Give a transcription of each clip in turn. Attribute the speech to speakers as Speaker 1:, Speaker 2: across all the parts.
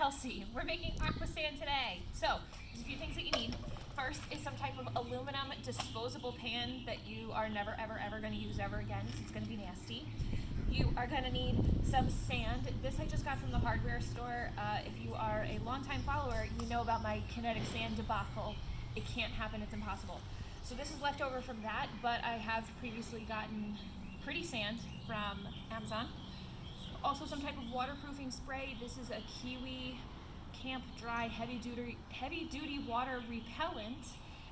Speaker 1: Kelsey. We're making aqua sand today. So, there's a few things that you need. First is some type of aluminum disposable pan that you are never, ever, ever going to use ever again, because it's going to be nasty. You are going to need some sand. This I just got from the hardware store. If you are a longtime follower, you know about my kinetic sand debacle. It can't happen, it's impossible. So this is left over from that, but I have previously gotten pretty sand from Amazon. Also some type of waterproofing spray. This is a Kiwi Camp Dry heavy duty water repellent,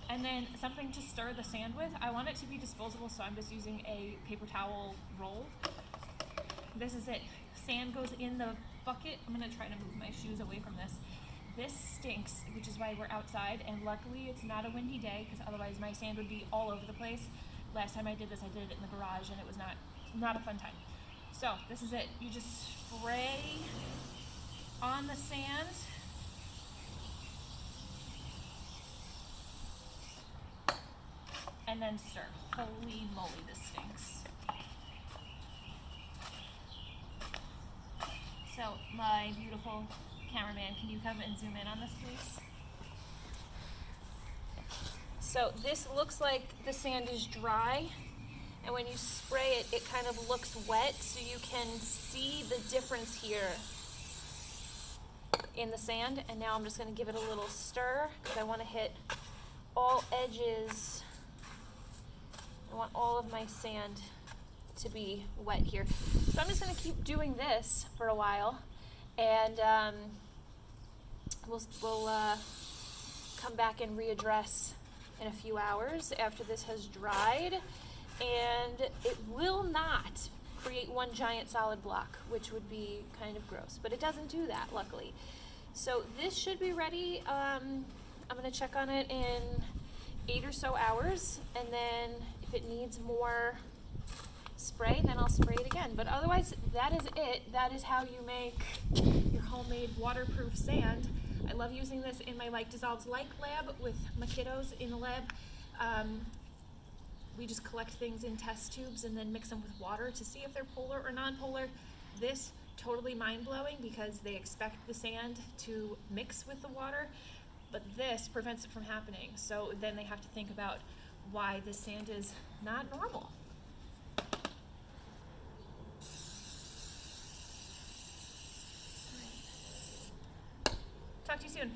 Speaker 1: and then something to stir the sand with. I want it to be disposable, so I'm just using a paper towel roll. This is it. Sand goes in the bucket. I'm gonna try to move my shoes away from this. This stinks, which is why we're outside, and luckily it's not a windy day, because otherwise my sand would be all over the place. Last time I did this, I did it in the garage, and it was not a fun time. So this is it. You just spray on the sand. And then stir. Holy moly, this stinks. So my beautiful cameraman, can you come and zoom in on this, please? So this looks like the sand is dry, and when you spray it, it kind of looks wet, so you can see the difference here in the sand. And now I'm just going to give it a little stir, because I want to hit all edges. I want all of my sand to be wet here. So I'm just going to keep doing this for a while, and we'll come back and readdress in a few hours after this has dried. And it will not create one giant solid block, which would be kind of gross, but it doesn't do that, luckily. So this should be ready. I'm going to check on it in 8 or so hours, and then if it needs more spray, then I'll spray it again. But otherwise, that is it. That is how you make your homemade waterproof sand. I love using this in my Dissolves Like lab with my kiddos in the lab. We just collect things in test tubes and then mix them with water to see if they're polar or non-polar. This, totally mind-blowing, because they expect the sand to mix with the water, but this prevents it from happening. So then they have to think about why this sand is not normal. Talk to you soon.